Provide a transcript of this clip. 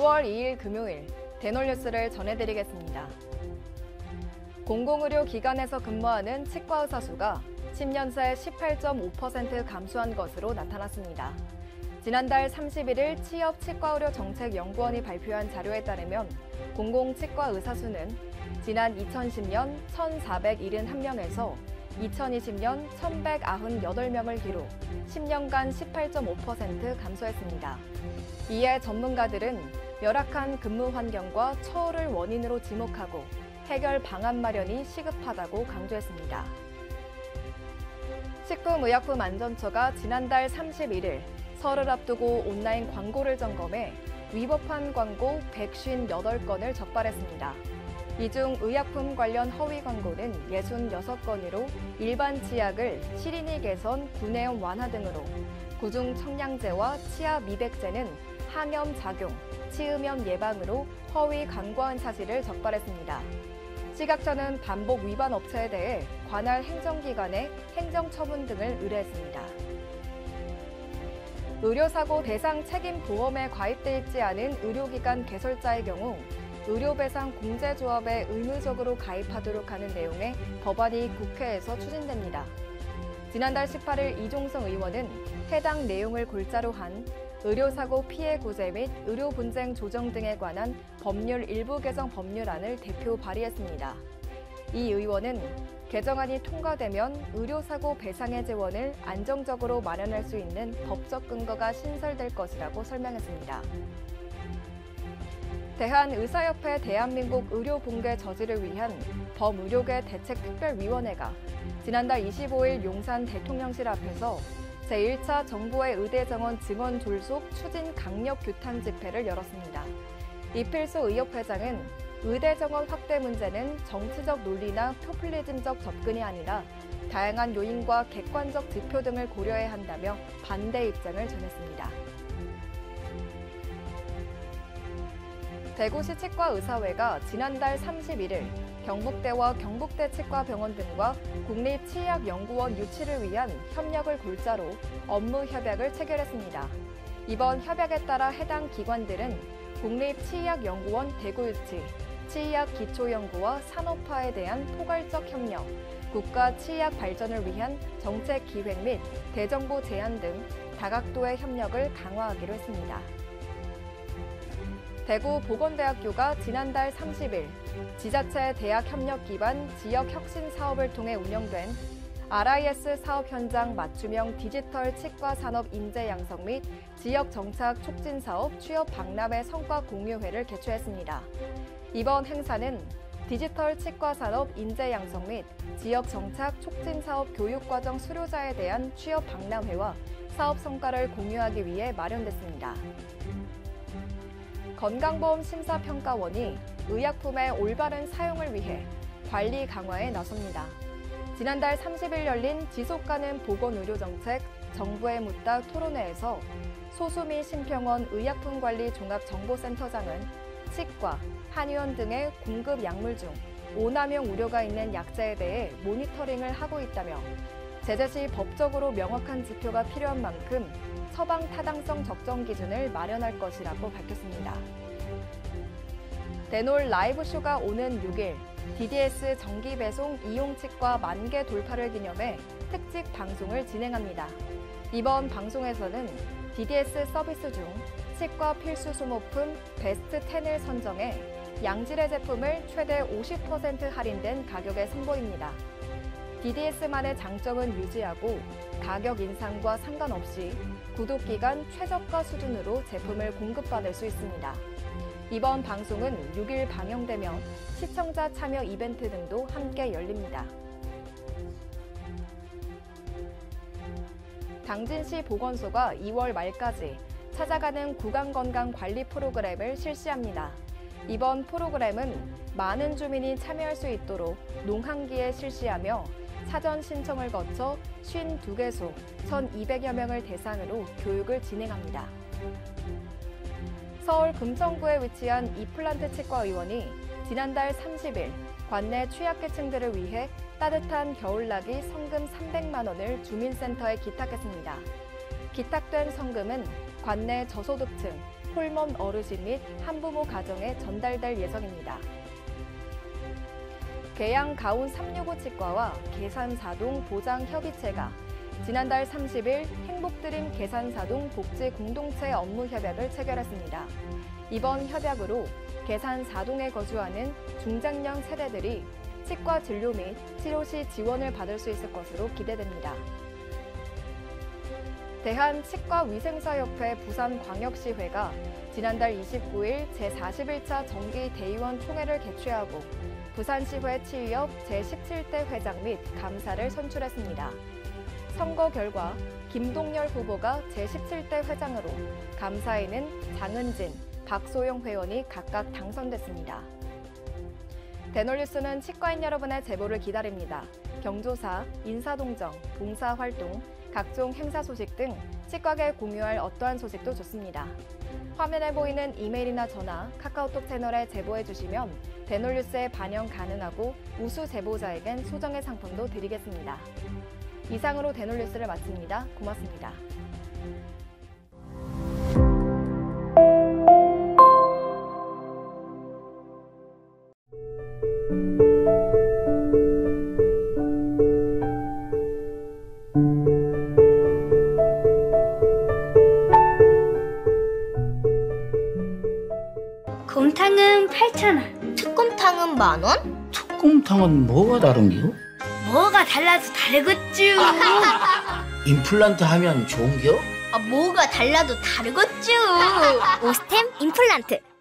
6월 2일 금요일 대놀뉴스를 전해드리겠습니다. 공공의료 기관에서 근무하는 치과 의사 수가 10년 새 18.5% 감소한 것으로 나타났습니다. 지난달 31일 취업치과의료정책연구원이 발표한 자료에 따르면 공공치과 의사 수는 지난 2010년 1,471명에서 2020년 1,198명을 기록 10년간 18.5% 감소했습니다. 이에 전문가들은 열악한 근무 환경과 처우를 원인으로 지목하고 해결 방안 마련이 시급하다고 강조했습니다. 식품의약품안전처가 지난달 31일 설을 앞두고 온라인 광고를 점검해 위법한 광고 158건을 적발했습니다. 이 중 의약품 관련 허위 광고는 66건으로 일반 치약을 시린이 개선, 구내염 완화 등으로, 구중 청량제와 치아 미백제는 항염 작용, 치음염 예방으로 허위 광고한 사실을 적발했습니다. 시각처는 반복 위반 업체에 대해 관할 행정기관에 행정처분 등을 의뢰했습니다. 의료사고 대상 책임보험에 가입돼 있지 않은 의료기관 개설자의 경우 의료배상공제조합에 의무적으로 가입하도록 하는 내용의 법안이 국회에서 추진됩니다. 지난달 18일 이종성 의원은 해당 내용을 골자로 한 의료사고 피해 구제 및 의료분쟁 조정 등에 관한 법률 일부 개정 법률안을 대표 발의했습니다. 이 의원은 개정안이 통과되면 의료사고 배상의 재원을 안정적으로 마련할 수 있는 법적 근거가 신설될 것이라고 설명했습니다. 대한의사협회 대한민국 의료붕괴 저지를 위한 범의료계 대책특별위원회가 지난달 25일 용산 대통령실 앞에서 제1차 정부의 의대정원 증원 졸속 추진 강력 규탄 집회를 열었습니다. 이필수 의협회장은 의대정원 확대 문제는 정치적 논리나 포퓰리즘적 접근이 아니라 다양한 요인과 객관적 지표 등을 고려해야 한다며 반대 입장을 전했습니다. 대구시 치과의사회가 지난달 31일 경북대와 경북대 치과병원 등과 국립치의학연구원 유치를 위한 협력을 골자로 업무 협약을 체결했습니다. 이번 협약에 따라 해당 기관들은 국립치의학연구원 대구유치, 치의학기초연구와 산업화에 대한 포괄적 협력, 국가치의학 발전을 위한 정책 기획 및 대정보 제안 등 다각도의 협력을 강화하기로 했습니다. 대구보건대학교가 지난달 30일 지자체 대학 협력 기반 지역 혁신 사업을 통해 운영된 RIS 사업 현장 맞춤형 디지털 치과 산업 인재 양성 및 지역 정착 촉진 사업 취업 박람회 성과 공유회를 개최했습니다. 이번 행사는 디지털 치과 산업 인재 양성 및 지역 정착 촉진 사업 교육 과정 수료자에 대한 취업 박람회와 사업 성과를 공유하기 위해 마련됐습니다. 건강보험심사평가원이 의약품의 올바른 사용을 위해 관리 강화에 나섭니다. 지난달 30일 열린 지속가능 보건의료정책 정부에 묻다 토론회에서 소수미 심평원 의약품관리 종합정보센터장은 치과, 한의원 등의 공급 약물 중 오남용 우려가 있는 약재에 대해 모니터링을 하고 있다며 제재 시 법적으로 명확한 지표가 필요한 만큼 처방 타당성 적정 기준을 마련할 것이라고 밝혔습니다. 대놀 라이브쇼가 오는 6일 DDS 정기배송 이용치과 10,000개 돌파를 기념해 특집 방송을 진행합니다. 이번 방송에서는 DDS 서비스 중 치과 필수 소모품 베스트 10을 선정해 양질의 제품을 최대 50% 할인된 가격에 선보입니다. DDS만의 장점은 유지하고 가격 인상과 상관없이 구독기간 최저가 수준으로 제품을 공급받을 수 있습니다. 이번 방송은 6일 방영되며 시청자 참여 이벤트 등도 함께 열립니다. 당진시 보건소가 2월 말까지 찾아가는 구강건강관리 프로그램을 실시합니다. 이번 프로그램은 많은 주민이 참여할 수 있도록 농한기에 실시하며 사전 신청을 거쳐 52개소 1,200여 명을 대상으로 교육을 진행합니다. 서울 금천구에 위치한 이플란트 치과 의원이 지난달 30일 관내 취약계층들을 위해 따뜻한 겨울나기 성금 300만 원을 주민센터에 기탁했습니다. 기탁된 성금은 관내 저소득층, 홀몸 어르신 및 한부모 가정에 전달될 예정입니다. 계양 가온 365 치과와 계산사동 보장협의체가 지난달 30일 행복드림 계산사동 복지공동체 업무 협약을 체결했습니다. 이번 협약으로 계산사동에 거주하는 중장년 세대들이 치과 진료 및 치료 시 지원을 받을 수 있을 것으로 기대됩니다. 대한치과위생사협회 부산광역시회가 지난달 29일 제41차 정기대의원 총회를 개최하고 부산시회 치의협 제17대 회장 및 감사를 선출했습니다. 선거 결과 김동열 후보가 제17대 회장으로 감사에는 장은진, 박소영 회원이 각각 당선됐습니다. 대놀뉴스는 치과인 여러분의 제보를 기다립니다. 경조사, 인사동정, 봉사활동, 각종 행사 소식 등 치과계 공유할 어떠한 소식도 좋습니다. 화면에 보이는 이메일이나 전화, 카카오톡 채널에 제보해 주시면 대놀뉴스에 반영 가능하고 우수 제보자에겐 소정의 상품도 드리겠습니다. 이상으로 대놀뉴스를 마칩니다. 고맙습니다. 곰탕은 8,000원. 특곰탕은 10,000원? 특곰탕은 뭐가 다른겨? 뭐가 달라서 다르겠쥬. 임플란트 하면 좋은겨? 뭐가 달라도 다르겠죠. 오스템 임플란트.